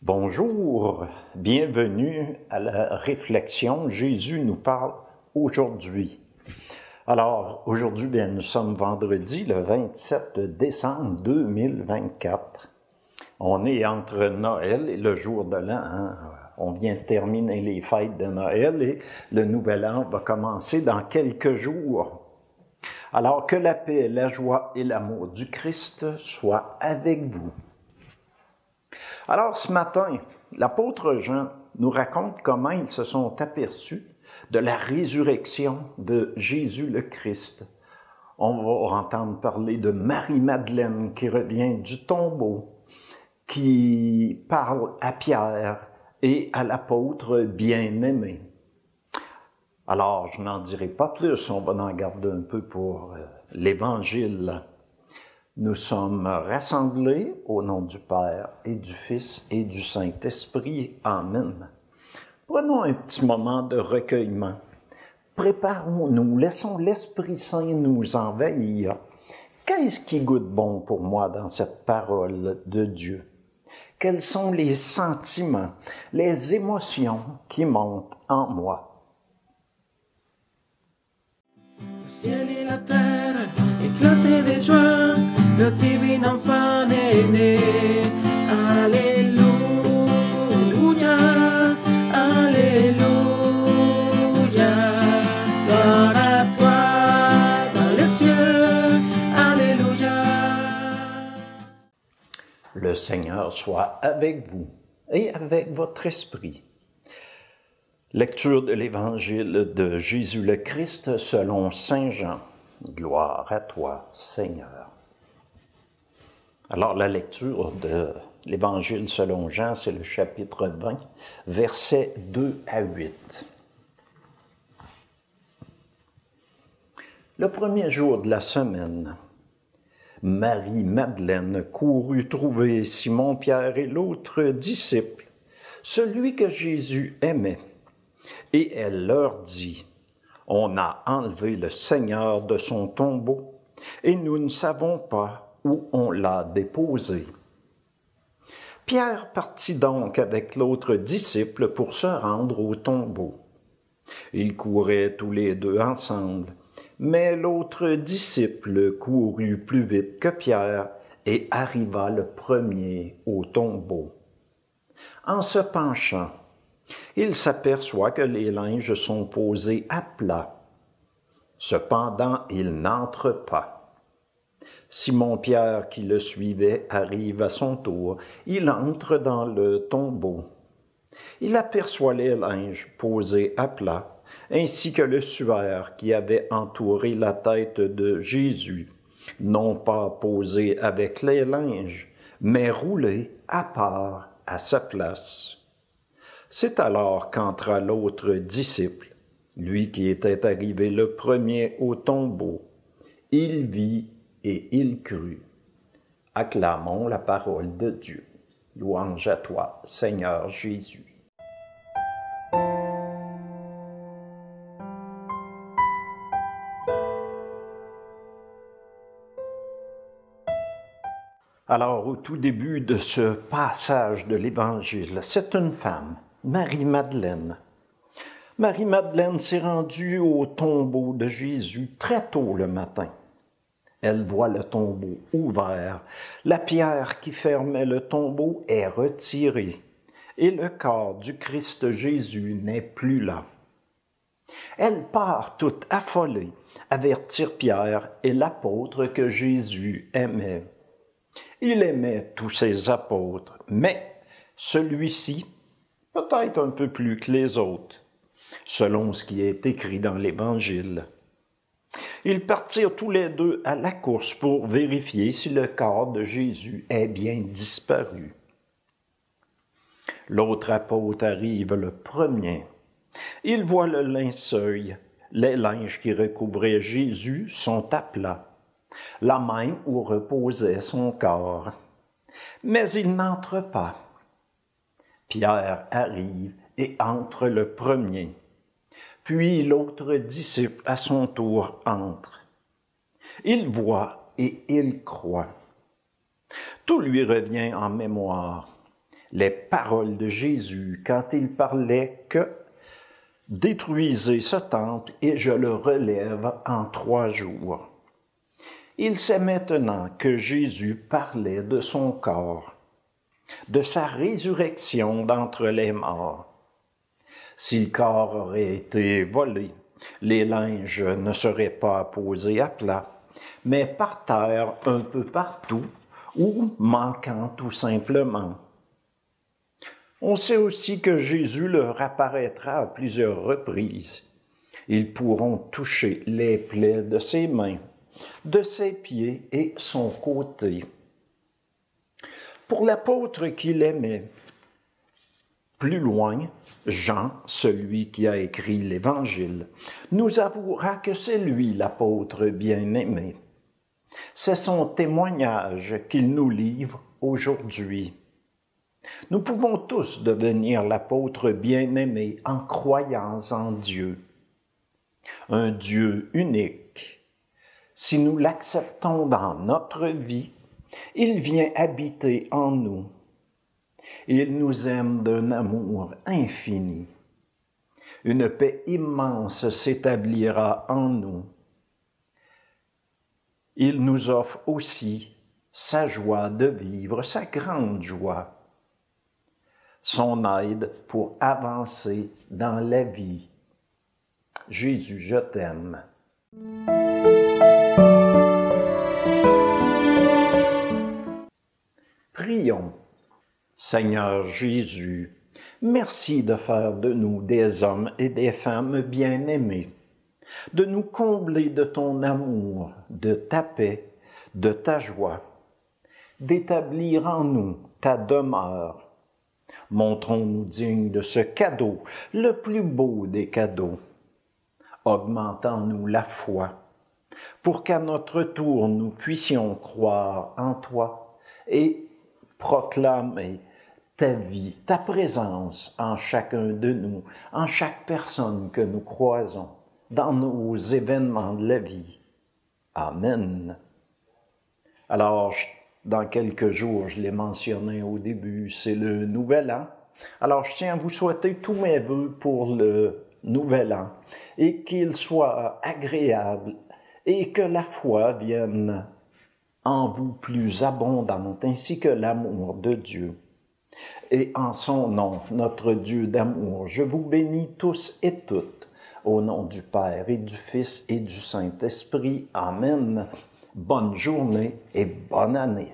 Bonjour, bienvenue à la réflexion. Jésus nous parle aujourd'hui. Alors, aujourd'hui, nous sommes vendredi, le 27 décembre 2024. On est entre Noël et le jour de l'an. On vient de terminer les fêtes de Noël et le nouvel an va commencer dans quelques jours. Alors, que la paix, la joie et l'amour du Christ soient avec vous. Alors, ce matin, l'apôtre Jean nous raconte comment ils se sont aperçus de la résurrection de Jésus le Christ. On va entendre parler de Marie-Madeleine qui revient du tombeau, qui parle à Pierre et à l'apôtre bien-aimé. Alors, je n'en dirai pas plus, on va en garder un peu pour l'Évangile. Nous sommes rassemblés au nom du Père et du Fils et du Saint-Esprit. Amen. Prenons un petit moment de recueillement. Préparons-nous, laissons l'Esprit Saint nous envahir. Qu'est-ce qui goûte bon pour moi dans cette parole de Dieu? Quels sont les sentiments, les émotions qui montent en moi? Le ciel et la terre éclataient de joie, le divin enfant est né. Alléluia, Alléluia. Gloire à toi dans les cieux, Alléluia. Le Seigneur soit avec vous et avec votre esprit. Lecture de l'Évangile de Jésus le Christ selon saint Jean. Gloire à toi, Seigneur. Alors, la lecture de l'Évangile selon Jean, c'est le chapitre 20, versets 2 à 8. Le premier jour de la semaine, Marie-Madeleine courut trouver Simon-Pierre et l'autre disciple, celui que Jésus aimait. Et elle leur dit, « On a enlevé le Seigneur de son tombeau, et nous ne savons pas où on l'a déposé. » Pierre partit donc avec l'autre disciple pour se rendre au tombeau. Ils couraient tous les deux ensemble, mais l'autre disciple courut plus vite que Pierre et arriva le premier au tombeau. En se penchant, il s'aperçoit que les linges sont posés à plat. Cependant, il n'entre pas. Simon-Pierre, qui le suivait, arrive à son tour. Il entre dans le tombeau. Il aperçoit les linges posés à plat, ainsi que le suaire qui avait entouré la tête de Jésus, non pas posé avec les linges, mais roulé à part à sa place. C'est alors qu'entra l'autre disciple, lui qui était arrivé le premier au tombeau. Il vit et il crut. Acclamons la parole de Dieu. Louange à toi, Seigneur Jésus. Alors, au tout début de ce passage de l'Évangile, c'est une femme, Marie-Madeleine. Marie-Madeleine s'est rendue au tombeau de Jésus très tôt le matin. Elle voit le tombeau ouvert. La pierre qui fermait le tombeau est retirée et le corps du Christ Jésus n'est plus là. Elle part toute affolée avertir Pierre et l'apôtre que Jésus aimait. Il aimait tous ses apôtres, mais celui-ci, peut-être un peu plus que les autres, selon ce qui est écrit dans l'Évangile. Ils partirent tous les deux à la course pour vérifier si le corps de Jésus est bien disparu. L'autre apôtre arrive le premier. Il voit le linceul. Les linges qui recouvraient Jésus sont à plat, la main où reposait son corps. Mais il n'entre pas. Pierre arrive et entre le premier. Puis l'autre disciple à son tour entre. Il voit et il croit. Tout lui revient en mémoire. les paroles de Jésus quand il parlait que « Détruisez ce temple et je le relève en 3 jours ». Il sait maintenant que Jésus parlait de son corps, de sa résurrection d'entre les morts. Si le corps aurait été volé, les linges ne seraient pas posés à plat, mais par terre un peu partout ou manquant tout simplement. On sait aussi que Jésus leur apparaîtra à plusieurs reprises. Ils pourront toucher les plaies de ses mains, de ses pieds et son côté. Pour l'apôtre qu'il aimait, plus loin, Jean, celui qui a écrit l'Évangile, nous avouera que c'est lui l'apôtre bien-aimé. C'est son témoignage qu'il nous livre aujourd'hui. Nous pouvons tous devenir l'apôtre bien-aimé en croyant en Dieu. Un Dieu unique. Si nous l'acceptons dans notre vie, il vient habiter en nous. Il nous aime d'un amour infini. Une paix immense s'établira en nous. Il nous offre aussi sa joie de vivre, sa grande joie, son aide pour avancer dans la vie. Jésus, je t'aime. Prions. Seigneur Jésus, merci de faire de nous des hommes et des femmes bien-aimés, de nous combler de ton amour, de ta paix, de ta joie, d'établir en nous ta demeure. Montrons-nous dignes de ce cadeau, le plus beau des cadeaux. Augmentons-nous la foi, pour qu'à notre tour nous puissions croire en toi et proclamer ta vie, ta présence en chacun de nous, en chaque personne que nous croisons, dans nos événements de la vie. Amen. Alors, dans quelques jours, je l'ai mentionné au début, c'est le Nouvel An. Alors, je tiens à vous souhaiter tous mes vœux pour le Nouvel An et qu'il soit agréable et que la foi vienne en vous plus abondante, ainsi que l'amour de Dieu. Et en son nom, notre Dieu d'amour, je vous bénis tous et toutes, au nom du Père et du Fils et du Saint-Esprit. Amen. Bonne journée et bonne année.